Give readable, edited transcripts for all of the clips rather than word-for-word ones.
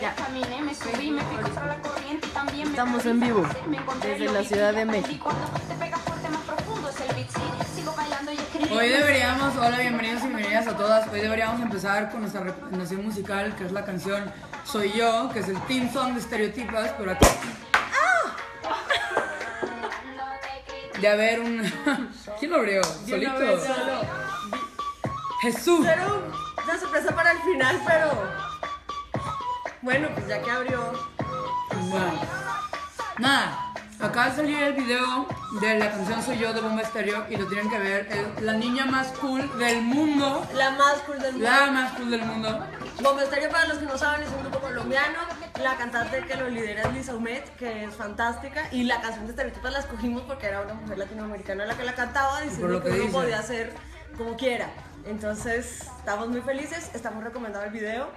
Ya. Estamos en vivo desde la Ciudad de México. Hoy deberíamos, hola, bienvenidos y bienvenidas a todas. Hoy deberíamos empezar con nuestra recomendación musical, que es la canción Soy Yo, que es el theme song de Estereotipas, pero aquí... De haber un... ¿Quién lo abrió? ¿Solito? Jesús. Pero una sorpresa para el final, pero... Bueno, pues ya que abrió... Bueno, nada, acaba de salir el video de la canción Soy Yo de Bomba Estéreo y lo tienen que ver. Es la niña más cool del mundo. La más cool del mundo. La más cool del mundo. Bomba Estéreo, para los que no saben, es un grupo colombiano. La cantante que lo lidera es Lisa Humet, que es fantástica. Y la canción de Estereotipas la escogimos porque era una mujer latinoamericana la que la cantaba, diciendo que uno podía hacer como quiera. Entonces, estamos muy felices, estamos recomendando el video.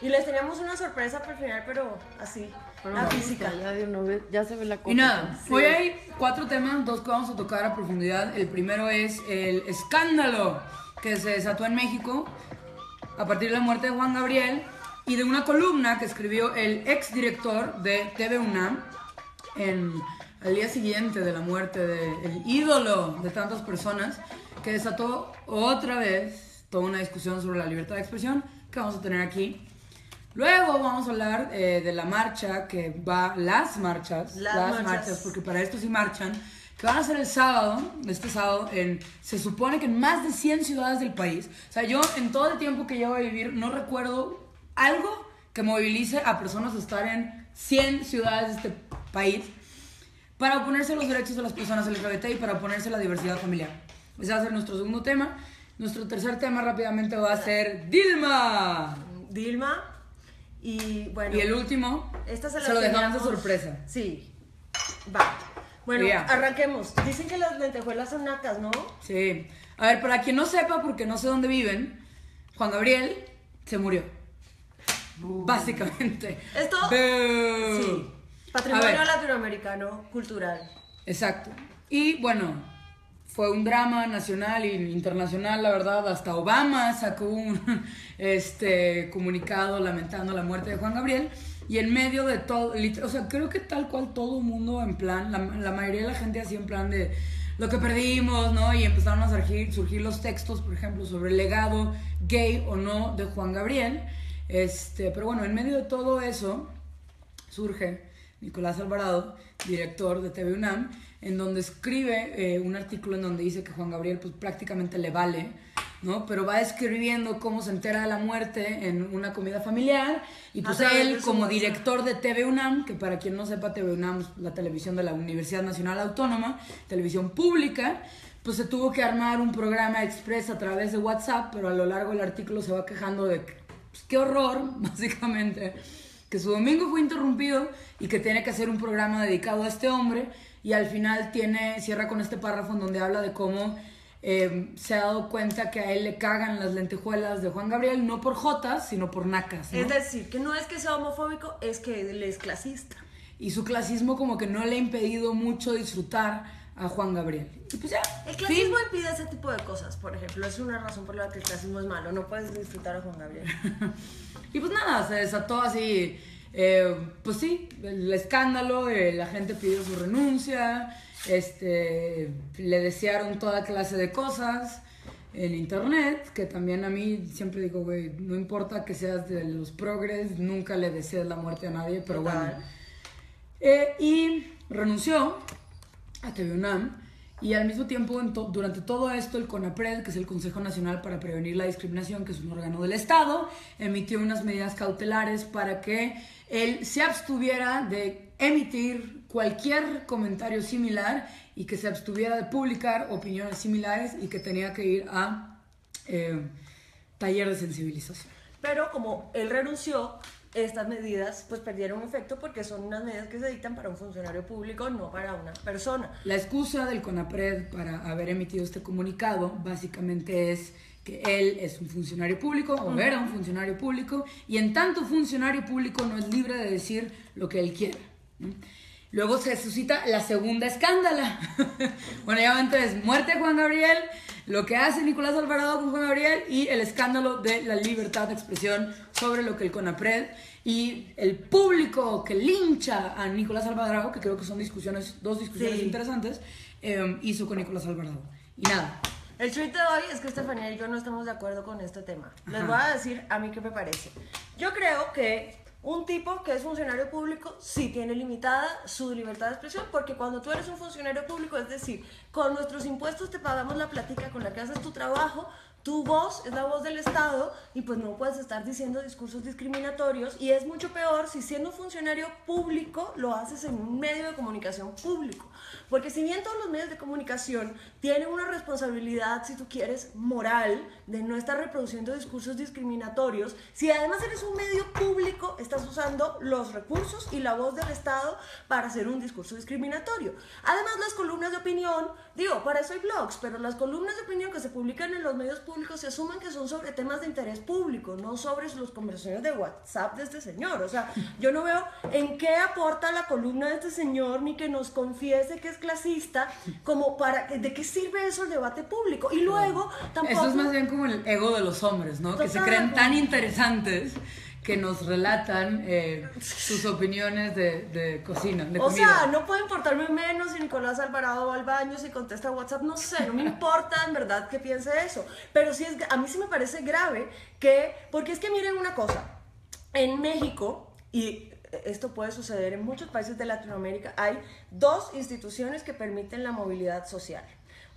Y les teníamos una sorpresa para el final, pero así, la física. Ya de una vez, ya se ve la cosa. Y nada, hoy hay 4 temas, 2 que vamos a tocar a profundidad. El primero es el escándalo que se desató en México a partir de la muerte de Juan Gabriel y de una columna que escribió el exdirector de TV UNAM al día siguiente de la muerte del ídolo de tantas personas, que desató otra vez toda una discusión sobre la libertad de expresión que vamos a tener aquí. Luego vamos a hablar de la marcha que va, las marchas, porque para esto sí marchan, que van a ser el sábado, este sábado, se supone que en más de 100 ciudades del país. O sea, yo en todo el tiempo que llevo a vivir no recuerdo algo que movilice a personas a estar en 100 ciudades de este país para oponerse a los derechos de las personas LGBT y para oponerse a la diversidad familiar. Ese va a ser nuestro segundo tema. Nuestro tercer tema rápidamente va a ser Dilma. Y bueno, y el último esta se lo dejamos de sorpresa. Sí, va. Bueno, arranquemos. Dicen que las lentejuelas son nacas, ¿no? Sí. A ver, para quien no sepa, porque no sé dónde viven, Juan Gabriel se murió. Básicamente. Esto, sí, patrimonio latinoamericano cultural. Exacto. Y bueno, fue un drama nacional e internacional, la verdad. Hasta Obama sacó un comunicado lamentando la muerte de Juan Gabriel. Y en medio de todo, o sea, creo que tal cual todo el mundo en plan, la mayoría de la gente así en plan de lo que perdimos, ¿no? Y empezaron a surgir los textos, por ejemplo, sobre el legado gay o no de Juan Gabriel. Pero bueno, en medio de todo eso surge Nicolás Alvarado, director de TV UNAM, en donde escribe un artículo en donde dice que Juan Gabriel pues prácticamente le vale, ¿no? Pero va describiendo cómo se entera de la muerte en una comida familiar y pues él como director de TV UNAM, que para quien no sepa, TV UNAM es la televisión de la Universidad Nacional Autónoma, televisión pública, pues se tuvo que armar un programa express a través de WhatsApp, pero a lo largo del artículo se va quejando de pues, qué horror, básicamente, que su domingo fue interrumpido y que tiene que hacer un programa dedicado a este hombre. Y al final cierra con este párrafo en donde habla de cómo se ha dado cuenta que a él le cagan las lentejuelas de Juan Gabriel, no por jotas, sino por nacas, ¿no? Es decir, que no es que sea homofóbico, es que él es clasista. Y su clasismo como que no le ha impedido mucho disfrutar a Juan Gabriel. Y pues ya. El clasismo impide ese tipo de cosas, por ejemplo. Es una razón por la que el clasismo es malo. No puedes disfrutar a Juan Gabriel. Y pues nada, se desató así... pues sí, el escándalo, la gente pidió su renuncia, le desearon toda clase de cosas en internet, que también a mí siempre digo, güey, no importa que seas de los progres, nunca le desees la muerte a nadie, pero bueno. Y renunció a TV UNAM. Y al mismo tiempo, durante todo esto, el CONAPRED, que es el Consejo Nacional para Prevenir la Discriminación, que es un órgano del Estado, emitió unas medidas cautelares para que él se abstuviera de emitir cualquier comentario similar y que se abstuviera de publicar opiniones similares y que tenía que ir a taller de sensibilización. Pero como él renunció, estas medidas pues perdieron efecto porque son unas medidas que se dictan para un funcionario público, no para una persona. La excusa del CONAPRED para haber emitido este comunicado básicamente es que él es un funcionario público o era un funcionario público y en tanto funcionario público no es libre de decir lo que él quiera, ¿no? Luego se suscita la segunda escándala. Bueno, ya entonces, muerte de Juan Gabriel, lo que hace Nicolás Alvarado con Juan Gabriel y el escándalo de la libertad de expresión sobre lo que el CONAPRED y el público que lincha a Nicolás Alvarado, que creo que son dos discusiones interesantes, hizo con Nicolás Alvarado. Y nada. El tweet de hoy es que Estefanía y yo no estamos de acuerdo con este tema. Les voy a decir a mí qué me parece. Yo creo que un tipo que es funcionario público sí tiene limitada su libertad de expresión, porque cuando tú eres un funcionario público, es decir, con nuestros impuestos te pagamos la platica con la que haces tu trabajo, tu voz es la voz del Estado y pues no puedes estar diciendo discursos discriminatorios, y es mucho peor si siendo un funcionario público lo haces en un medio de comunicación público, porque si bien todos los medios de comunicación tienen una responsabilidad, si tú quieres, moral, de no estar reproduciendo discursos discriminatorios, si además eres un medio público, estás usando los recursos y la voz del Estado para hacer un discurso discriminatorio. Además, las columnas de opinión, digo, para eso hay blogs, pero las columnas de opinión que se publican en los medios públicos se asumen que son sobre temas de interés público, no sobre las conversaciones de WhatsApp de este señor. O sea, yo no veo en qué aporta la columna de este señor, ni que nos confiese que es clasista, como para, ¿de qué sirve eso el debate público? Y luego tampoco... Eso es más bien como el ego de los hombres, ¿no? Total, que se creen tan interesantes que nos relatan sus opiniones de cocina, de comida. O sea, no puede importarme menos si Nicolás Alvarado va al baño, si contesta WhatsApp, no sé, no me importa en verdad que piense eso. Pero sí a mí sí me parece grave porque es que miren una cosa, en México, y esto puede suceder en muchos países de Latinoamérica, hay dos instituciones que permiten la movilidad social.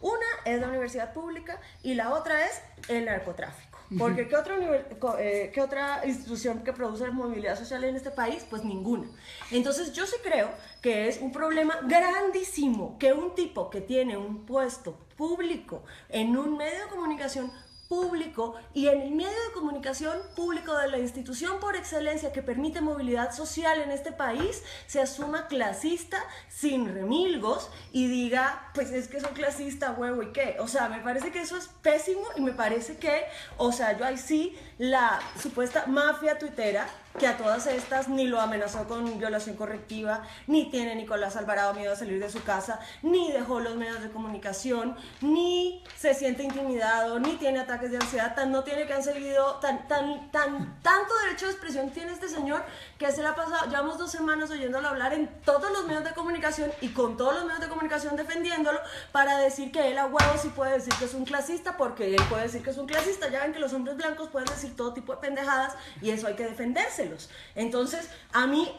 Una es la universidad pública y la otra es el narcotráfico. Porque ¿qué otra institución que produce movilidad social en este país? Pues ninguna. Entonces yo sí creo que es un problema grandísimo que un tipo que tiene un puesto público en un medio de comunicación público y en el medio de comunicación público de la institución por excelencia que permite movilidad social en este país, se asuma clasista sin remilgos y diga, pues es que soy clasista, huevo, ¿y qué? O sea, me parece que eso es pésimo y me parece que, o sea, yo ahí sí, la supuesta mafia tuitera, que a todas estas ni lo amenazó con violación correctiva, ni tiene Nicolás Alvarado miedo a salir de su casa, ni dejó los medios de comunicación, ni se siente intimidado, ni tiene ataques de ansiedad, no tiene que han seguido, tanto derecho de expresión tiene este señor que se le ha pasado, llevamos 2 semanas oyéndolo hablar en todos los medios de comunicación y con todos los medios de comunicación defendiéndolo para decir que él a huevo sí puede decir que es un clasista, porque él puede decir que es un clasista. Ya ven que los hombres blancos pueden decir todo tipo de pendejadas y eso hay que defendérselos. Entonces, a mí,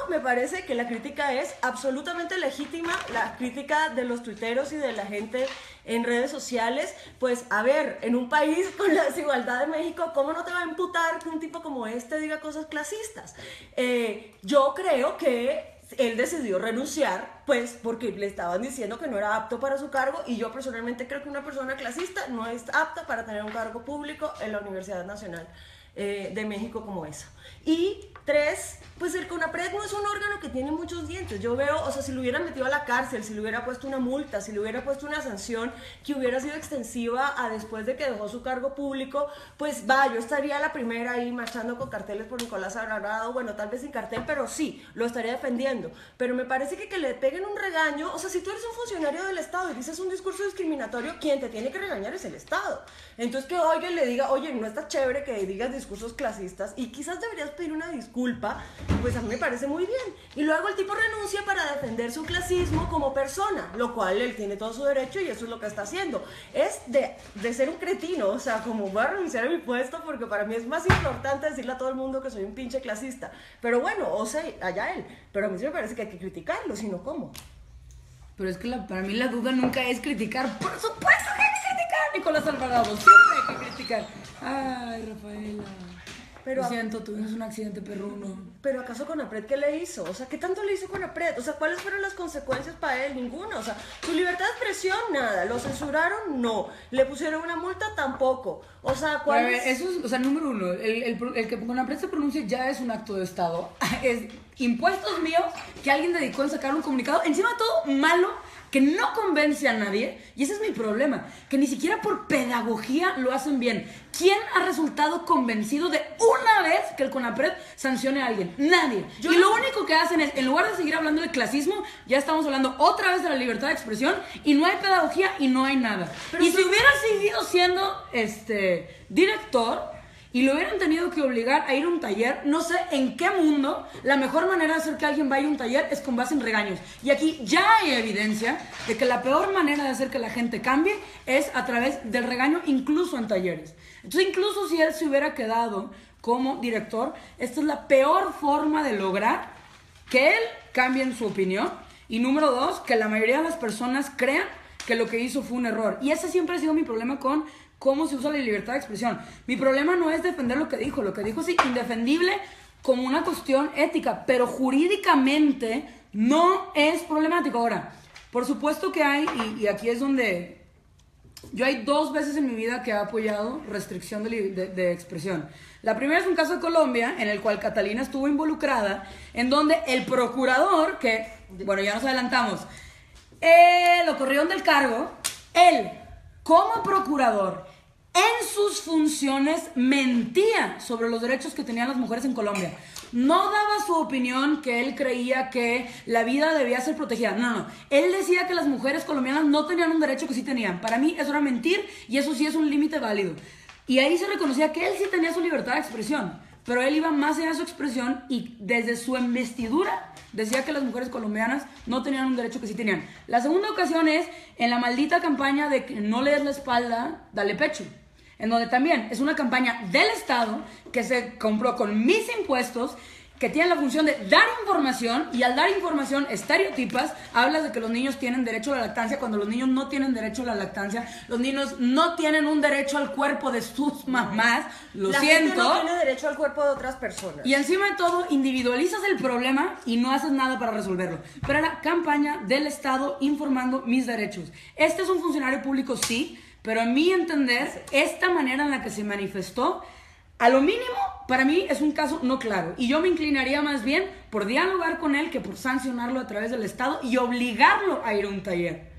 me parece que la crítica es absolutamente legítima, la crítica de los tuiteros y de la gente en redes sociales. Pues, a ver, en un país con la desigualdad de México, ¿cómo no te va a imputar que un tipo como este diga cosas clasistas? Yo creo que él decidió renunciar, pues porque le estaban diciendo que no era apto para su cargo, y yo personalmente creo que una persona clasista no es apta para tener un cargo público en la Universidad Nacional de México como esa. Y 3, pues el CONAPRED no es un órgano que tiene muchos dientes. Yo veo, o sea, si lo hubieran metido a la cárcel, si le hubiera puesto una multa, si le hubiera puesto una sanción que hubiera sido extensiva a después de que dejó su cargo público, pues yo estaría la primera ahí marchando con carteles por Nicolás Alvarado, bueno, tal vez sin cartel, pero sí, lo estaría defendiendo. Pero me parece que le peguen un regaño, o sea, si tú eres un funcionario del Estado y dices un discurso discriminatorio, quien te tiene que regañar es el Estado. Entonces que alguien le diga, oye, no está chévere que digas discursos clasistas y quizás deberías pedir una disculpa, pues a mí me parece muy bien. Y luego el tipo renuncia para defender su clasismo como persona, lo cual él tiene todo su derecho y eso es lo que está haciendo. Es de ser un cretino, o sea, como voy a renunciar a mi puesto porque para mí es más importante decirle a todo el mundo que soy un pinche clasista. Pero bueno, o sea, allá él. Pero a mí sí me parece que hay que criticarlo, si no, ¿cómo? Pero es que para mí la duda nunca es criticar. Por supuesto que hay que criticar a Nicolás Alvarado, siempre hay que criticar. Ay, Rafaela. Pero lo siento, tuvimos un accidente perruno. Pero ¿acaso CONAPRED qué le hizo? O sea, ¿qué tanto le hizo CONAPRED? O sea, ¿cuáles fueron las consecuencias para él? Ninguna. O sea, su libertad de expresión, nada. ¿Lo censuraron? No. ¿Le pusieron una multa? Tampoco. O sea, ¿cuál es? Eso es, o sea, número uno, el que CONAPRED se pronuncie ya es un acto de Estado. Es impuestos míos que alguien dedicó en sacar un comunicado, encima de todo malo, que no convence a nadie, y ese es mi problema, que ni siquiera por pedagogía lo hacen bien. ¿Quién ha resultado convencido de una vez que el CONAPRED sancione a alguien? Nadie. Y lo único que hacen es, en lugar de seguir hablando de clasismo, ya estamos hablando otra vez de la libertad de expresión, y no hay pedagogía y no hay nada. Pero y si hubiera seguido siendo director y lo hubieran tenido que obligar a ir a un taller, no sé en qué mundo la mejor manera de hacer que alguien vaya a un taller es con base en regaños. Y aquí ya hay evidencia de que la peor manera de hacer que la gente cambie es a través del regaño, incluso en talleres. Entonces, incluso si él se hubiera quedado como director, esta es la peor forma de lograr que él cambie en su opinión. Y número 2, que la mayoría de las personas crean que lo que hizo fue un error. Y ese siempre ha sido mi problema con cómo se usa la libertad de expresión. Mi problema no es defender lo que dijo es indefendible como una cuestión ética, pero jurídicamente no es problemático. Ahora, por supuesto que hay, y aquí es donde yo hay 2 veces en mi vida que he apoyado restricción de expresión. La primera es un caso de Colombia, en el cual Catalina estuvo involucrada, en donde el procurador, que, bueno, ya nos adelantamos, lo corrieron del cargo, él, como procurador, en sus funciones mentía sobre los derechos que tenían las mujeres en Colombia. No daba su opinión que él creía que la vida debía ser protegida. No. Él decía que las mujeres colombianas no tenían un derecho que sí tenían. Para mí eso era mentir y eso sí es un límite válido. Y ahí se reconocía que él sí tenía su libertad de expresión. Pero él iba más allá de su expresión y desde su investidura decía que las mujeres colombianas no tenían un derecho que sí tenían. La segunda ocasión es en la maldita campaña de que no le des la espalda, dale pecho. En donde también es una campaña del Estado que se compró con mis impuestos, que tiene la función de dar información, y al dar información estereotipas, hablas de que los niños tienen derecho a la lactancia cuando los niños no tienen derecho a la lactancia. Los niños no tienen un derecho al cuerpo de sus mamás, lo siento. La gente no tiene derecho al cuerpo de otras personas. Y encima de todo, individualizas el problema y no haces nada para resolverlo. Pero era campaña del Estado informando mis derechos. Este es un funcionario público, sí, pero a mi entender, esta manera en la que se manifestó, a lo mínimo, para mí es un caso no claro. Y yo me inclinaría más bien por dialogar con él que por sancionarlo a través del Estado y obligarlo a ir a un taller.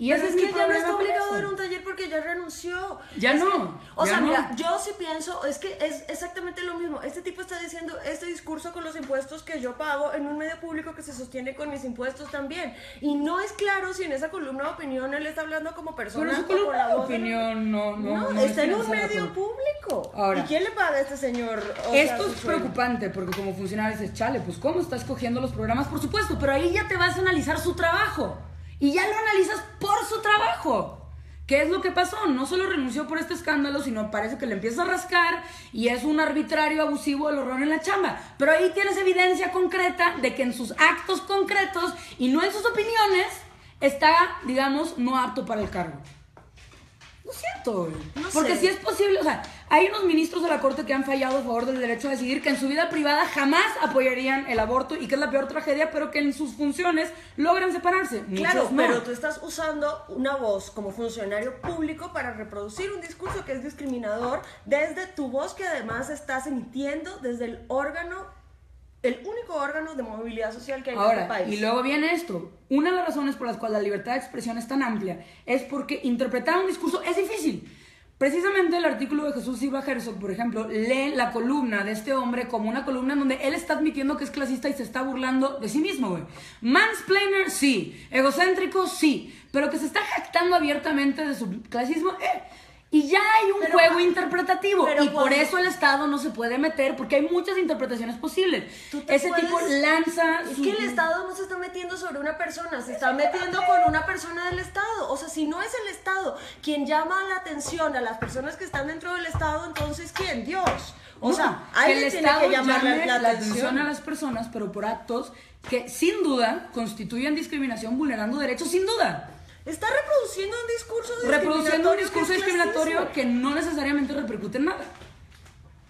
Y ese es mi problema. Ya no está obligado a ir a un taller porque ya renunció. Ya no. O sea, mira, yo sí pienso, es que es exactamente lo mismo. Este tipo está diciendo este discurso con los impuestos que yo pago en un medio público que se sostiene con mis impuestos también. Y no es claro si en esa columna de opinión él está hablando como persona. Pero esa columna de opinión no está en un medio público. Ahora, ¿y quién le paga a este señor? Esto es preocupante porque como funcionario dices, chale, pues ¿cómo está escogiendo los programas? Por supuesto, pero ahí ya te vas a analizar su trabajo. Y ya lo analizas por su trabajo. ¿Qué es lo que pasó? No solo renunció por este escándalo, sino parece que le empieza a rascar y es un arbitrario abusivo del horror en la chamba. Pero ahí tienes evidencia concreta de que en sus actos concretos y no en sus opiniones está, digamos, no apto para el cargo. Lo siento, no porque sé. Sí es posible, o sea, hay unos ministros de la Corte que han fallado a favor del derecho a decidir, que en su vida privada jamás apoyarían el aborto y que es la peor tragedia, pero que en sus funciones logran separarse. Claro, muchos no. Pero tú estás usando una voz como funcionario público para reproducir un discurso que es discriminador desde tu voz, que además estás emitiendo desde el órgano, el único órgano de movilidad social que hay en este país. Y luego viene esto. Una de las razones por las cuales la libertad de expresión es tan amplia es porque interpretar un discurso es difícil. Precisamente el artículo de Jesús Silva Herzog, por ejemplo, lee la columna de este hombre como una columna en donde él está admitiendo que es clasista y se está burlando de sí mismo, güey. Mansplainer, sí. Egocéntrico, sí. Pero que se está jactando abiertamente de su clasismo, Y ya hay un juego interpretativo y por eso el Estado no se puede meter porque hay muchas interpretaciones posibles. Ese tipo lanza... Es que el Estado no se está metiendo sobre una persona, se está metiendo con una persona del Estado. O sea, si no es el Estado quien llama la atención a las personas que están dentro del Estado, entonces ¿quién? Dios. O sea, alguien tiene que llamar la atención a las personas, pero por actos que sin duda constituyen discriminación, vulnerando derechos, sin duda. Está reproduciendo un discurso discriminatorio que no necesariamente repercute en nada.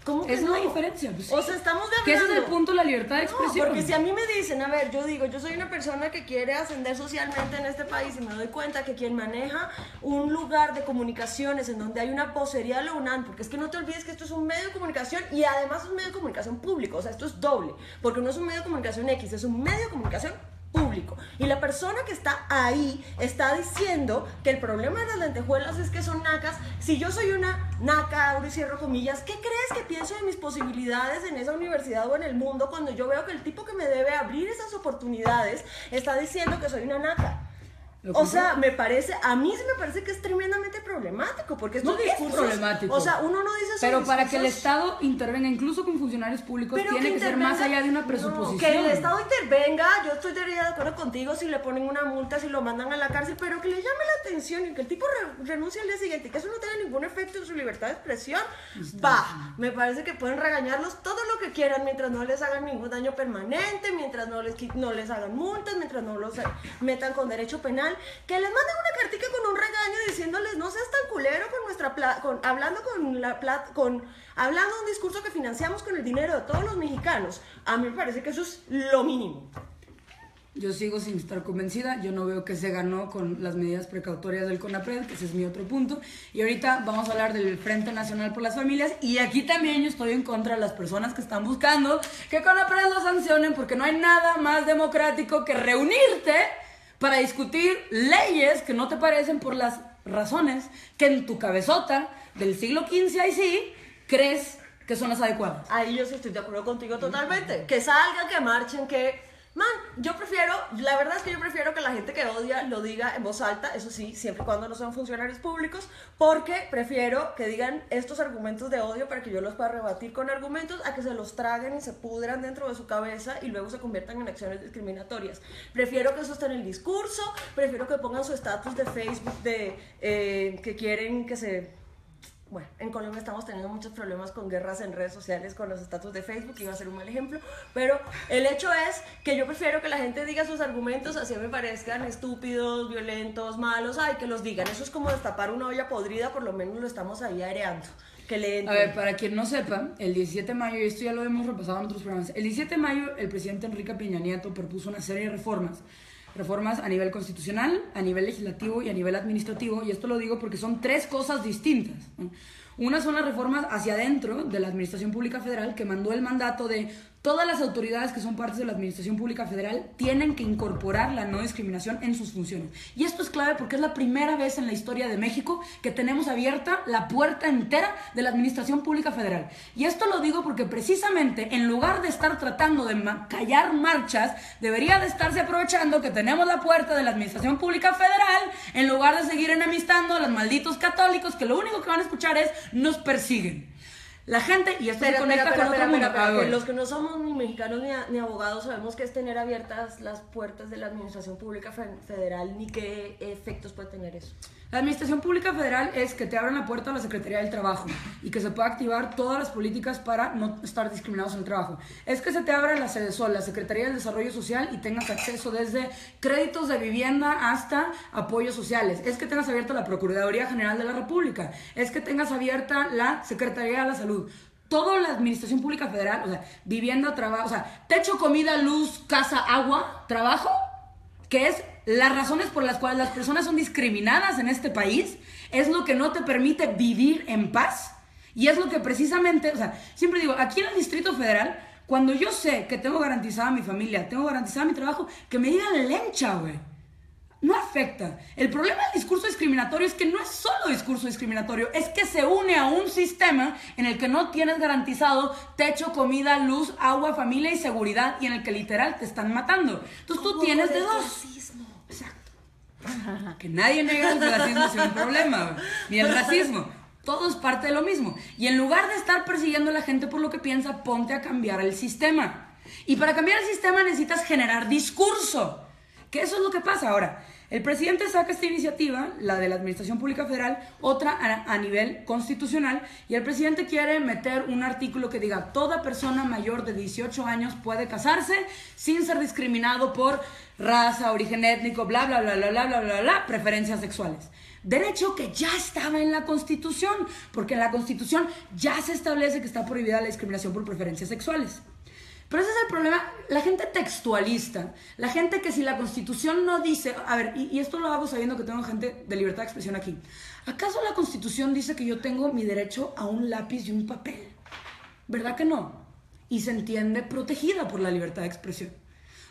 ¿Cómo que es no? La diferencia. Pues, o sea, estamos hablando... Que ese es el punto de la libertad de expresión. No, porque si a mí me dicen, a ver, yo digo, yo soy una persona que quiere ascender socialmente en este país y me doy cuenta que quien maneja un lugar de comunicaciones en donde hay una vocería de la UNAM, porque es que no te olvides que esto es un medio de comunicación y además es un medio de comunicación público, o sea, esto es doble, porque no es un medio de comunicación X, es un medio de comunicación público. Y la persona que está ahí está diciendo que el problema de las lentejuelas es que son nacas. Si yo soy una naca, abro y cierro comillas, ¿qué crees que pienso de mis posibilidades en esa universidad o en el mundo cuando yo veo que el tipo que me debe abrir esas oportunidades está diciendo que soy una naca? O sea, a mí sí me parece que es tremendamente problemático, porque estos discursos, es problemático. O sea, uno no dice eso. Pero para que el Estado intervenga, incluso con funcionarios públicos, tiene que ser más allá de una presuposición. No, que el Estado intervenga, yo estoy de acuerdo contigo si le ponen una multa, si lo mandan a la cárcel, pero que le llame la atención y que el tipo renuncie al día siguiente, que eso no tenga ningún efecto en su libertad de expresión. Me parece que pueden regañarlos todo lo que quieran mientras no les hagan ningún daño permanente, mientras no les hagan multas, mientras no los metan con derecho penal. Que les manden una cartica con un regaño diciéndoles no seas tan culero con nuestra hablando un discurso que financiamos con el dinero de todos los mexicanos. A mí me parece que eso es lo mínimo. Yo sigo sin estar convencida, yo no veo que se ganó con las medidas precautorias del CONAPRED, que ese es mi otro punto. Y ahorita vamos a hablar del Frente Nacional por las Familias, y aquí también yo estoy en contra de las personas que están buscando que CONAPRED lo sancionen, porque no hay nada más democrático que reunirte para discutir leyes que no te parecen por las razones que en tu cabezota del siglo XV ahí sí crees que son las adecuadas. Ahí yo sí estoy de acuerdo contigo totalmente. Que salgan, que marchen, la verdad es que yo prefiero que la gente que odia lo diga en voz alta, eso sí, siempre y cuando no sean funcionarios públicos, porque prefiero que digan estos argumentos de odio para que yo los pueda rebatir con argumentos a que se los traguen y se pudran dentro de su cabeza y luego se conviertan en acciones discriminatorias. Prefiero que eso esté en el discurso, prefiero que pongan su estatus de Facebook que quieren que se... Bueno, en Colombia estamos teniendo muchos problemas con guerras en redes sociales con los estatus de Facebook, iba a ser un mal ejemplo, pero el hecho es que yo prefiero que la gente diga sus argumentos, así me parezcan estúpidos, violentos, malos, que los digan. Eso es como destapar una olla podrida, por lo menos lo estamos ahí aireando. Que le A ver, para quien no sepa, el 17 de mayo, y esto ya lo hemos repasado en otros programas, el 17 de mayo el presidente Enrique Peña Nieto propuso una serie de reformas a nivel constitucional, a nivel legislativo y a nivel administrativo, y esto lo digo porque son tres cosas distintas, ¿no? Una son las reformas hacia adentro de la Administración Pública Federal, que mandó el mandato de todas las autoridades que son partes de la Administración Pública Federal tienen que incorporar la no discriminación en sus funciones. Y esto es clave porque es la primera vez en la historia de México que tenemos abierta la puerta entera de la Administración Pública Federal. Y esto lo digo porque precisamente en lugar de estar tratando de callar marchas, debería de estarse aprovechando que tenemos la puerta de la Administración Pública Federal en lugar de seguir enemistando a los malditos católicos que lo único que van a escuchar es nos persiguen. La gente, y esto se conecta con otro mundo. Los que no somos ni mexicanos ni abogados sabemos que es tener abiertas las puertas de la Administración Pública Federal, ni qué efectos puede tener eso. La Administración Pública Federal es que te abran la puerta a la Secretaría del Trabajo y que se pueda activar todas las políticas para no estar discriminados en el trabajo. Es que se te abra la CEDESOL, la Secretaría del Desarrollo Social, y tengas acceso desde créditos de vivienda hasta apoyos sociales. Es que tengas abierta la Procuraduría General de la República. Es que tengas abierta la Secretaría de la Salud. Toda la Administración Pública Federal, o sea, vivienda, trabajo, o sea, techo, comida, luz, casa, agua, trabajo, que es las razones por las cuales las personas son discriminadas en este país, es lo que no te permite vivir en paz, y es lo que precisamente, o sea, siempre digo, aquí en el Distrito Federal, cuando yo sé que tengo garantizada mi familia, tengo garantizada mi trabajo, que me digan lencha, güey, no afecta. El problema del discurso discriminatorio es que no es solo discurso discriminatorio, es que se une a un sistema en el que no tienes garantizado techo, comida, luz, agua, familia y seguridad, y en el que literal te están matando. Entonces tú tienes de dos. Racismo. Exacto. Que nadie niega el racismo sin un problema, ni el racismo. Todo es parte de lo mismo. Y en lugar de estar persiguiendo a la gente por lo que piensa, ponte a cambiar el sistema. Y para cambiar el sistema necesitas generar discurso. Que eso es lo que pasa ahora. El presidente saca esta iniciativa, la de la Administración Pública Federal, otra a nivel constitucional, y el presidente quiere meter un artículo que diga: toda persona mayor de 18 años puede casarse sin ser discriminado por raza, origen étnico, bla, bla, bla, bla, bla, bla, bla, bla, preferencias sexuales. Derecho que ya estaba en la Constitución, porque en la Constitución ya se establece que está prohibida la discriminación por preferencias sexuales. Pero ese es el problema, la gente textualista, la gente que si la Constitución no dice, a ver, y esto lo hago sabiendo que tengo gente de libertad de expresión aquí, ¿acaso la Constitución dice que yo tengo mi derecho a un lápiz y un papel? ¿Verdad que no? Y se entiende protegida por la libertad de expresión.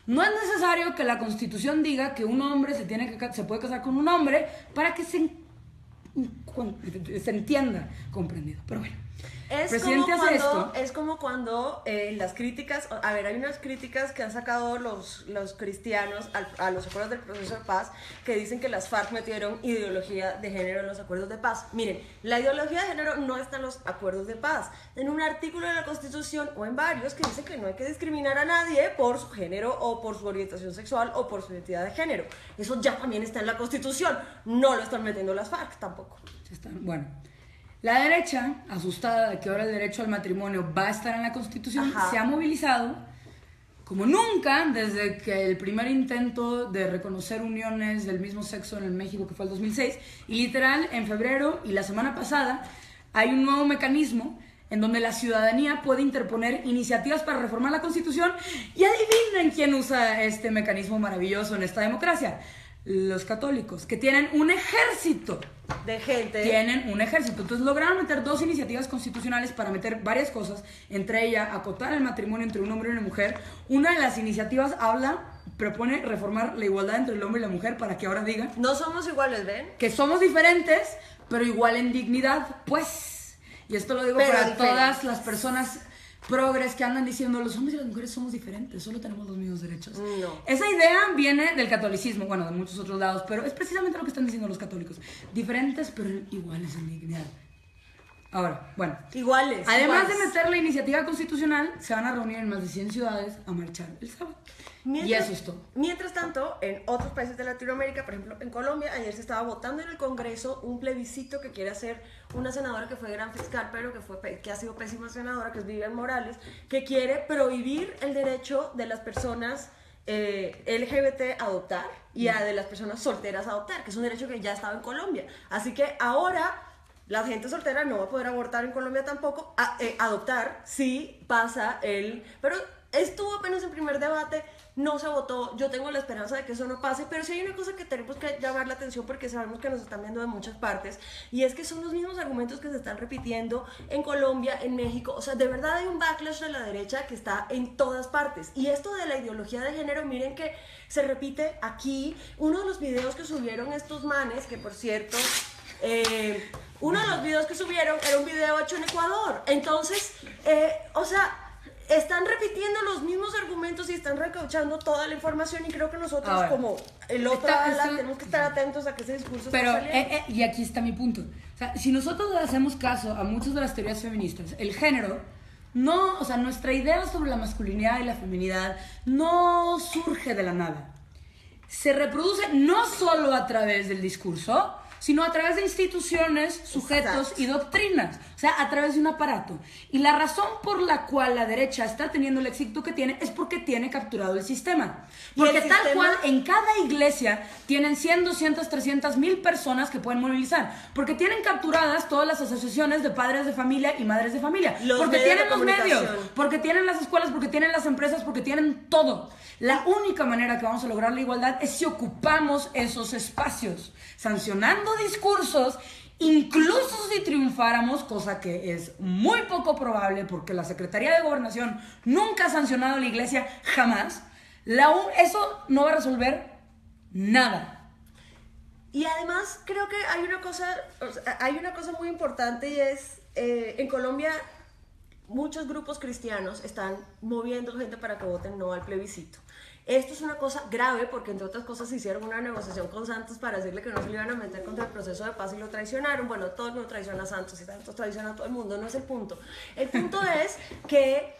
No es necesario que la Constitución diga que un hombre se puede casar con un hombre para que se entienda comprendido. Pero bueno. Es como cuando las críticas, a ver, hay unas críticas que han sacado los cristianos a los acuerdos del proceso de paz que dicen que las FARC metieron ideología de género en los acuerdos de paz. Miren, la ideología de género no está en los acuerdos de paz, en un artículo de la Constitución o en varios que dice que no hay que discriminar a nadie por su género o por su orientación sexual o por su identidad de género. Eso ya también está en la Constitución, no lo están metiendo las FARC tampoco. Bueno. La derecha, asustada de que ahora el derecho al matrimonio va a estar en la Constitución, se ha movilizado como nunca desde que el primer intento de reconocer uniones del mismo sexo en México, que fue el 2006, y literal, en febrero y la semana pasada, hay un nuevo mecanismo en donde la ciudadanía puede interponer iniciativas para reformar la Constitución, y adivinen quién usa este mecanismo maravilloso en esta democracia. Los católicos, que tienen un ejército de gente. Tienen un ejército. Entonces lograron meter 2 iniciativas constitucionales para meter varias cosas, entre ellas acotar el matrimonio entre un hombre y una mujer. Una de las iniciativas propone reformar la igualdad entre el hombre y la mujer para que ahora digan... No somos iguales, ¿ven? Que somos diferentes, pero igual en dignidad, pues. Y esto lo digo para todas las personas... progres que andan diciendo los hombres y las mujeres somos diferentes, solo tenemos los mismos derechos. No. Esa idea viene del catolicismo, bueno, de muchos otros lados, pero es precisamente lo que están diciendo los católicos. Diferentes, pero iguales en dignidad. Ahora, bueno. Iguales. Además de meter la iniciativa constitucional, se van a reunir en más de 100 ciudades a marchar el sábado. Y eso es todo. Mientras tanto, en otros países de Latinoamérica, por ejemplo, en Colombia, ayer se estaba votando en el Congreso un plebiscito que quiere hacer una senadora que fue gran fiscal, pero que ha sido pésima senadora, que es Vivian Morales, que quiere prohibir el derecho de las personas LGBT a adoptar y de las personas solteras a adoptar, que es un derecho que ya estaba en Colombia. Así que ahora... la gente soltera no va a poder abortar en Colombia tampoco, adoptar sí pasa pero estuvo apenas en primer debate, no se votó, yo tengo la esperanza de que eso no pase, pero sí hay una cosa que tenemos que llamar la atención porque sabemos que nos están viendo de muchas partes, y es que son los mismos argumentos que se están repitiendo en Colombia, en México, o sea, de verdad hay un backlash de la derecha que está en todas partes, y esto de la ideología de género, miren que se repite aquí, uno de los videos que subieron estos manes, que por cierto... uno de los videos que subieron era un video hecho en Ecuador. Entonces, o sea, están repitiendo los mismos argumentos y están recauchando toda la información, y creo que nosotros ahora, como el otro tenemos que estar atentos a que ese discurso pero, está saliendo. Y aquí está mi punto. O sea, si nosotros le hacemos caso a muchas de las teorías feministas, el género no, o sea, nuestra idea sobre la masculinidad y la feminidad no surge de la nada. Se reproduce no solo a través del discurso, sino a través de instituciones, sujetos y doctrinas, o sea, a través de un aparato. Y la razón por la cual la derecha está teniendo el éxito que tiene es porque tiene capturado el sistema. Porque tal cual en cada iglesia tienen 100, 200, 300 mil personas que pueden movilizar, porque tienen capturadas todas las asociaciones de padres de familia y madres de familia, porque tienen los medios, porque tienen las escuelas, porque tienen las empresas, porque tienen todo. La única manera que vamos a lograr la igualdad es si ocupamos esos espacios, sancionando discursos, incluso si triunfáramos, cosa que es muy poco probable porque la Secretaría de Gobernación nunca ha sancionado a la iglesia, jamás. Eso no va a resolver nada. Y además creo que hay una cosa muy importante, y es, en Colombia muchos grupos cristianos están moviendo gente para que voten no al plebiscito. Esto es una cosa grave porque, entre otras cosas, se hicieron una negociación con Santos para decirle que no se le iban a meter contra el proceso de paz y lo traicionaron. Bueno, todos no traicionan a Santos y Santos traiciona a todo el mundo, no es el punto. El punto es que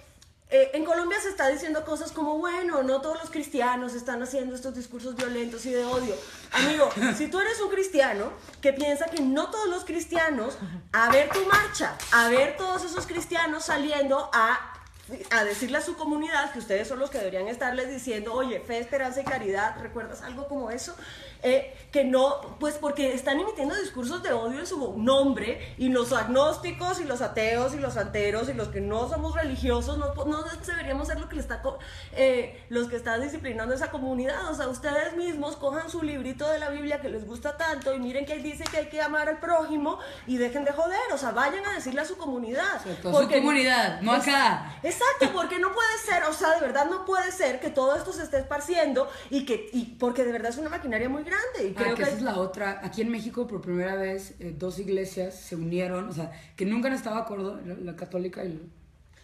en Colombia se está diciendo cosas como, bueno, no todos los cristianos están haciendo estos discursos violentos y de odio. Amigo, si tú eres un cristiano que piensa que no todos los cristianos, a ver tu marcha, a ver todos esos cristianos saliendo a decirle a su comunidad que ustedes son los que deberían estarles diciendo, oye, fe, esperanza y caridad, ¿recuerdas algo como eso? Que no, pues porque están emitiendo discursos de odio en su nombre, y los agnósticos y los ateos y los santeros y los que no somos religiosos no deberíamos ser los que están disciplinando esa comunidad. O sea, ustedes mismos cojan su librito de la Biblia que les gusta tanto y miren que ahí dice que hay que amar al prójimo y dejen de joder, o sea, vayan a decirle a su comunidad. Su comunidad, no acá. Exacto, porque no puede ser, o sea, de verdad no puede ser que todo esto se esté esparciendo porque de verdad es una maquinaria muy grande. Y creo que esa es la otra. Aquí en México por primera vez 2 iglesias se unieron, o sea, que nunca han estado de acuerdo, la católica y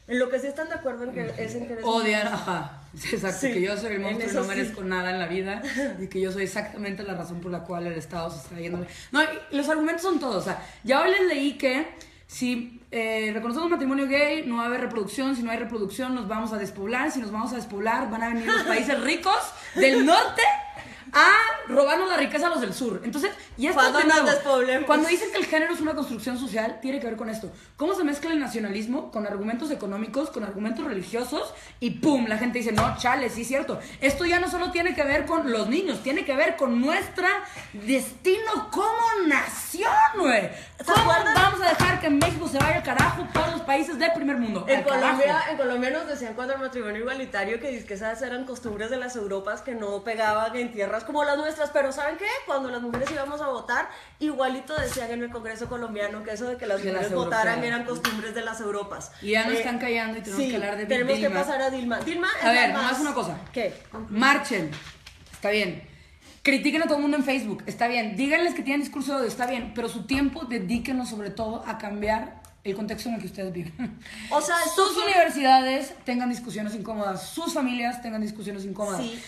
en lo que sí están de acuerdo en que es en que eres odian, ajá, exacto, sí, que yo soy el monstruo y no merezco sí. nada en la vida y que yo soy exactamente la razón por la cual el Estado se está yendo. No, y los argumentos son todos, o sea, ya hoy les leí que si reconocemos matrimonio gay, no va a haber reproducción, si no hay reproducción nos vamos a despoblar, si nos vamos a despoblar van a venir los países ricos del norte a robarnos la riqueza a los del sur. Entonces, y esto cuando nos despoblemos. Cuando dicen que el género es una construcción social, tiene que ver con esto. ¿Cómo se mezcla el nacionalismo con argumentos económicos, con argumentos religiosos? Y ¡pum! La gente dice, no, chale, sí es cierto. Esto ya no solo tiene que ver con los niños, tiene que ver con nuestro destino como nación, güey. ¿Cómo vamos a dejar que México se vaya al carajo por los países del primer mundo? En Colombia nos decían cuando el matrimonio igualitario que esas eran costumbres de las Europas que no pegaban en tierras como las nuestras, pero ¿saben qué? Cuando las mujeres íbamos a votar, igualito decían en el Congreso colombiano que eso de que las mujeres votaran eran costumbres de las Europas. Y ya nos están callando y tenemos que hablar de Dilma. Tenemos que pasar a Dilma. Dilma es a ver, nomás una cosa. ¿Qué? Marchen, está bien. Critiquen a todo el mundo en Facebook, está bien. Díganles que tienen discurso de odio, está bien. Pero su tiempo dedíquenlo sobre todo a cambiar el contexto en el que ustedes viven. O sea, sus universidades tengan discusiones incómodas, sus familias tengan discusiones incómodas. Sí.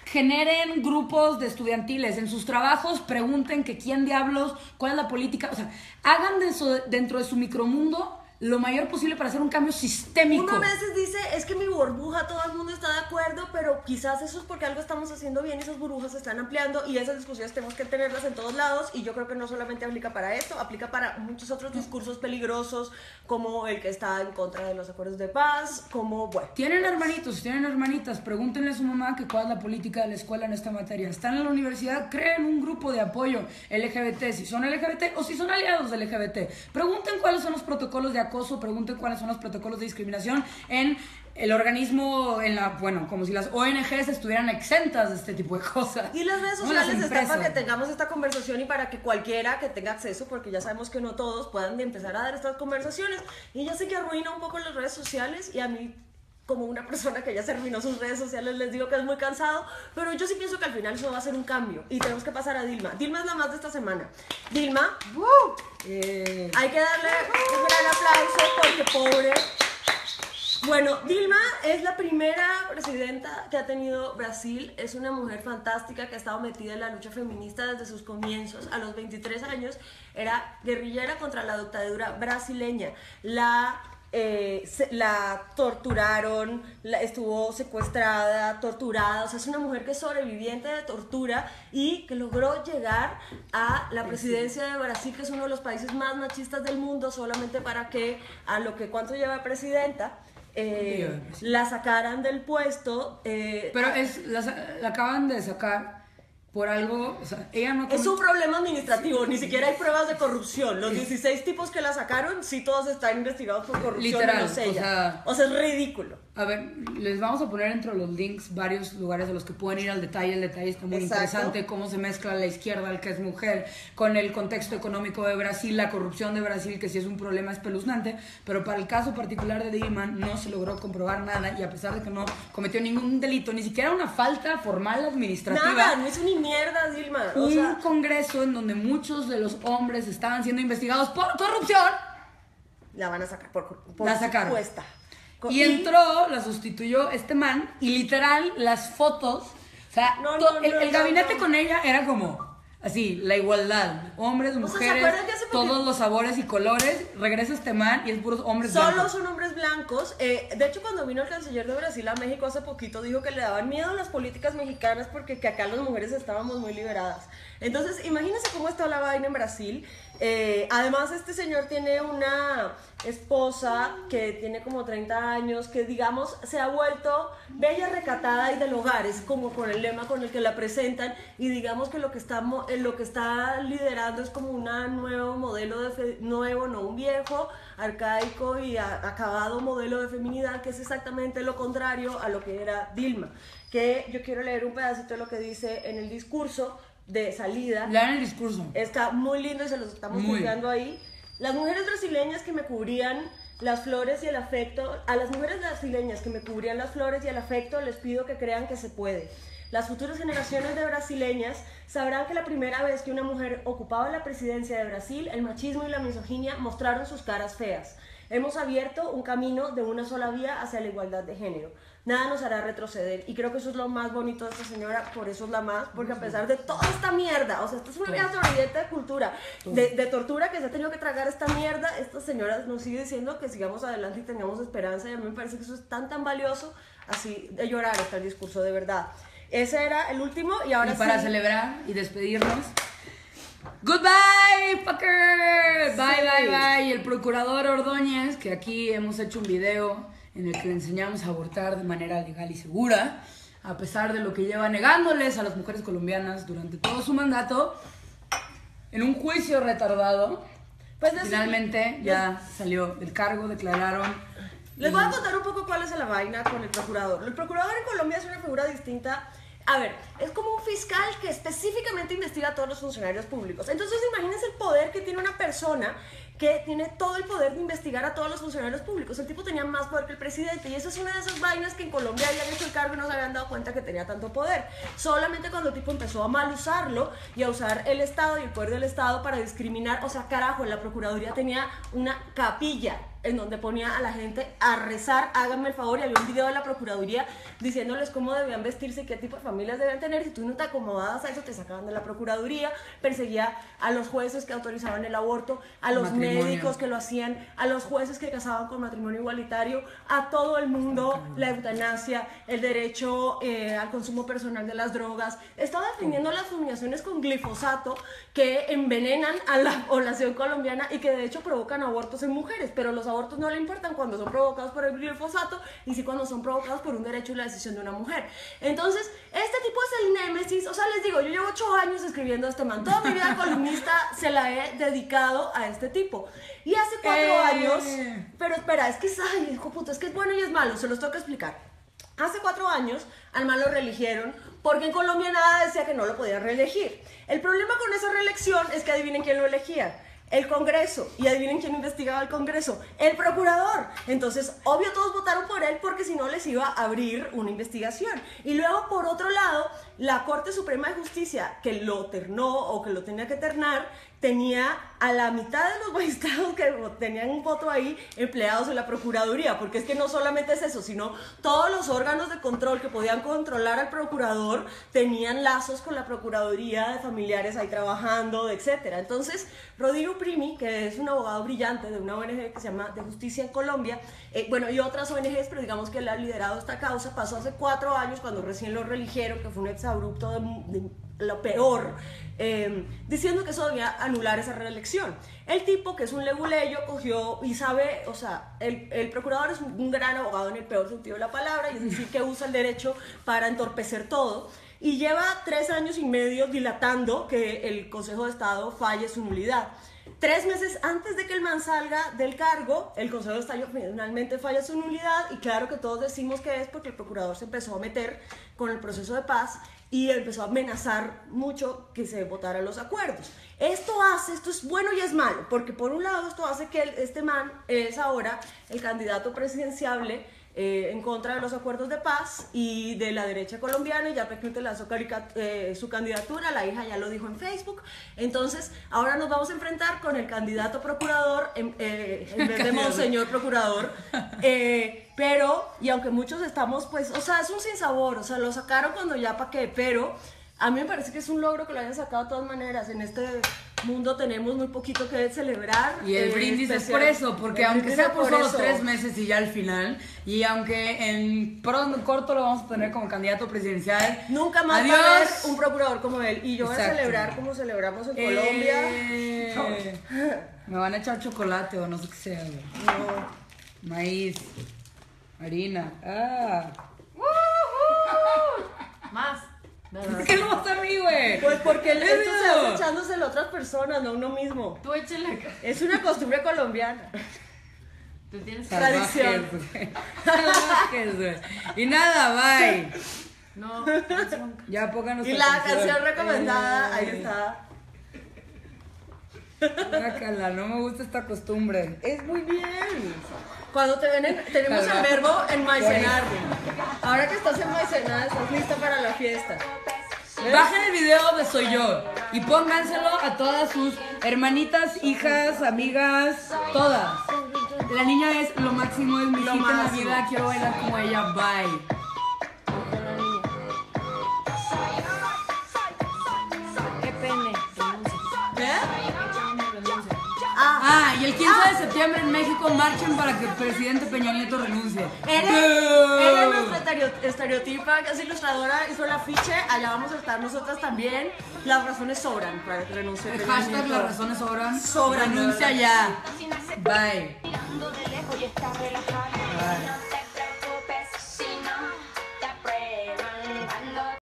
Generen grupos de estudiantiles en sus trabajos, pregunten que quién diablos, cuál es la política, o sea, hagan de eso, dentro de su micromundo lo mayor posible para hacer un cambio sistémico. Uno a veces dice, es que mi burbuja, todo el mundo está de acuerdo, pero quizás eso es porque algo estamos haciendo bien y esas burbujas se están ampliando y esas discusiones tenemos que tenerlas en todos lados y yo creo que no solamente aplica para esto, aplica para muchos otros discursos peligrosos como el que está en contra de los acuerdos de paz, como, bueno. Tienen hermanitos, tienen hermanitas, pregúntenle a su mamá que cuál es la política de la escuela en esta materia. Están en la universidad, creen un grupo de apoyo LGBT, si son LGBT o si son aliados del LGBT. Pregunten cuáles son los protocolos de acoso, pregunten cuáles son los protocolos de discriminación en el organismo, bueno, como si las ONGs estuvieran exentas de este tipo de cosas. Y las redes sociales están para que tengamos esta conversación y para que cualquiera que tenga acceso, porque ya sabemos que no todos puedan empezar a dar estas conversaciones. Y ya sé que arruina un poco las redes sociales y a mí, como una persona que ya se arruinó sus redes sociales, les digo que es muy cansado, pero yo sí pienso que al final eso va a ser un cambio y tenemos que pasar a Dilma. Dilma es la más de esta semana. Dilma, hay que darle un gran aplauso porque pobre. Bueno, Dilma es la primera presidenta que ha tenido Brasil, es una mujer fantástica que ha estado metida en la lucha feminista desde sus comienzos. A los 23 años era guerrillera contra la dictadura brasileña. La torturaron, estuvo secuestrada, torturada, o sea, es una mujer que es sobreviviente de tortura y que logró llegar a la presidencia de Brasil, que es uno de los países más machistas del mundo, solamente para que ¿cuánto lleva presidenta? La sacaran del puesto. Pero la acaban de sacar por algo, o sea, ella no... Es un problema administrativo, ni siquiera hay pruebas de corrupción. Los 16 tipos que la sacaron, sí todos están investigados por corrupción. Literal, no sé ella. O sea, es ridículo. A ver, les vamos a poner entre los links varios lugares a los que pueden ir al detalle. El detalle está muy interesante, cómo se mezcla la izquierda, el que es mujer, con el contexto económico de Brasil, la corrupción de Brasil, que sí es un problema espeluznante, pero para el caso particular de Dilma no se logró comprobar nada y a pesar de que no cometió ningún delito, ni siquiera una falta formal administrativa. Nada, no hizo ni mierda Dilma. Un congreso en donde muchos de los hombres estaban siendo investigados por corrupción. La van a sacar por la sacaron. Supuesta. Y entró, la sustituyó este man, y literal, las fotos, o sea, el gabinete con ella era como, así, la igualdad, hombres, mujeres, todos los sabores y colores, regresa este man y es puros hombres blancos. Solo son hombres blancos. De hecho, cuando vino el canciller de Brasil a México hace poquito, dijo que le daban miedo a las políticas mexicanas porque que acá las mujeres estábamos muy liberadas. Entonces, imagínense cómo está la vaina en Brasil. Además, este señor tiene una esposa que tiene como 30 años, que digamos se ha vuelto bella, recatada y del hogar, es como con el lema con el que la presentan, y digamos que lo que está liderando es como un nuevo modelo no un viejo, arcaico y acabado modelo de feminidad, que es exactamente lo contrario a lo que era Dilma. Que yo quiero leer un pedacito de lo que dice en el discurso de salida. Lean el discurso. Está muy lindo y se los estamos publicando ahí. Las mujeres brasileñas que me cubrían las flores y el afecto. A las mujeres brasileñas que me cubrían las flores y el afecto les pido que crean que se puede. Las futuras generaciones de brasileñas sabrán que la primera vez que una mujer ocupaba la presidencia de Brasil, el machismo y la misoginia mostraron sus caras feas. Hemos abierto un camino de una sola vía hacia la igualdad de género. Nada nos hará retroceder. Y creo que eso es lo más bonito de esta señora, por eso es la más, porque a pesar de toda esta mierda, o sea, esta es una vieja sobreviviente de cultura, de tortura que se ha tenido que tragar esta mierda, esta señora nos sigue diciendo que sigamos adelante y tengamos esperanza, y a mí me parece que eso es tan valioso, así de llorar está el discurso de verdad. Ese era el último y ahora para sí, celebrar y despedirnos. Goodbye, fucker. Bye. Y el procurador Ordóñez, que aquí hemos hecho un video en el que le enseñamos a abortar de manera legal y segura, a pesar de lo que lleva negándoles a las mujeres colombianas durante todo su mandato, en un juicio retardado, pues finalmente ya salió del cargo, declararon. Les voy a contar un poco cuál es la vaina con el procurador. El procurador en Colombia es una figura distinta. A ver, es como un fiscal que específicamente investiga a todos los funcionarios públicos. Entonces, imagínense el poder que tiene una persona que tiene todo el poder de investigar a todos los funcionarios públicos. El tipo tenía más poder que el presidente, y eso es una de esas vainas que en Colombia habían hecho el cargo y no se habían dado cuenta que tenía tanto poder. Solamente cuando el tipo empezó a mal usarlo y a usar el Estado y el poder del Estado para discriminar. O sea, carajo, la Procuraduría tenía una capilla en donde ponía a la gente a rezar, háganme el favor, y había un video de la Procuraduría diciéndoles cómo debían vestirse y qué tipo de familias debían tener. Si tú no te acomodabas a eso, te sacaban de la Procuraduría. Perseguía a los jueces que autorizaban el aborto, a los médicos que lo hacían, a los jueces que casaban con matrimonio igualitario, a todo el mundo, la eutanasia, el derecho al consumo personal de las drogas. Estaba defendiendo las fumigaciones con glifosato que envenenan a la población colombiana y que de hecho provocan abortos en mujeres, pero los abortos no le importan cuando son provocados por el glifosato, y sí cuando son provocados por un derecho y la decisión de una mujer. Entonces, este tipo es el némesis. O sea, les digo, yo llevo 8 años escribiendo a este man, toda mi vida columnista se la he dedicado a este tipo. Y hace 4 años, pero espera, es que es, ay, hijo puto, es que es bueno y es malo, se los tengo que explicar. Hace 4 años al man lo reeligieron porque en Colombia nada decía que no lo podían reelegir. El problema con esa reelección es que adivinen quién lo elegía. El Congreso. Y adivinen quién investigaba el Congreso. El procurador. Entonces, obvio, todos votaron por él porque si no les iba a abrir una investigación. Y luego, por otro lado, la Corte Suprema de Justicia, que lo ternó o que lo tenía que ternar, tenía a la mitad de los magistrados que tenían un voto ahí empleados en la Procuraduría, porque es que no solamente es eso, sino todos los órganos de control que podían controlar al procurador tenían lazos con la Procuraduría, de familiares ahí trabajando, etc. Entonces, Rodrigo Primi, que es un abogado brillante de una ONG que se llama De Justicia en Colombia, bueno, y otras ONGs, pero digamos que él ha liderado esta causa, pasó hace 4 años cuando recién lo reeligieron, que fue un exabrupto de lo peor, diciendo que eso debía anular esa reelección. El tipo, que es un leguleyo, cogió y sabe, o sea, el procurador es un gran abogado en el peor sentido de la palabra, y es decir, que usa el derecho para entorpecer todo, y lleva 3 años y medio dilatando que el Consejo de Estado falle su nulidad. 3 meses antes de que el man salga del cargo, el Consejo de Estado finalmente falla su nulidad, y claro que todos decimos que es porque el procurador se empezó a meter con el proceso de paz y empezó a amenazar mucho que se votaran los acuerdos. Esto es bueno y es malo, porque por un lado esto hace que este man es ahora el candidato presidenciable en contra de los acuerdos de paz y de la derecha colombiana, y ya prácticamente lanzó su candidatura, la hija ya lo dijo en Facebook. Entonces ahora nos vamos a enfrentar con el candidato procurador en vez de Monseñor Procurador, pero, y aunque muchos estamos pues, o sea, es un sinsabor, o sea, lo sacaron cuando ya pa' qué, pero a mí me parece que es un logro que lo hayan sacado de todas maneras. En este mundo tenemos muy poquito que celebrar. Y el brindis es por eso, porque aunque sea por solo 3 meses y ya al final, y aunque en corto lo vamos a tener como candidato presidencial, nunca más va a haber un procurador como él. Y yo voy a celebrar como celebramos en Colombia. Me van a echar chocolate o no sé qué sea. No. Maíz, harina. Más. ¿Por qué no vas a mí, güey? Pues porque esto se hace echándoselo a otras personas, no a uno mismo. Tú échale acá. Es una costumbre colombiana. Tú tienes tradición. Salvajes, güey. Y nada, bye. No, ya pónganos. Y la canción recomendada, ahí está. Guácala, no me gusta esta costumbre. Es muy bien. Cuando te ven, tenemos el verbo enmaicenar. Ahora que estás enmaicenada, estás lista para la fiesta. ¿Ves? Bajen el video de Soy Yo y pónganselo a todas sus hermanitas, hijas, amigas, todas. La niña es lo máximo, es mi hijita en la máximo. vida, quiero bailar como ella, bye. Qué pene. Renuncia. ¿Qué? Renuncia. Ah, Y el 15 de septiembre en México marchen para que el presidente Peña Nieto renuncie. Ere, nuestra estereotipa, que es ilustradora, hizo el afiche. Allá vamos a estar nosotras también. Las razones sobran para que renuncie. El Peña hashtag Nieto. las razones sobran. Sobran, Renuncia de ya. Bye. Mirando de lejos y está relajada. Bye.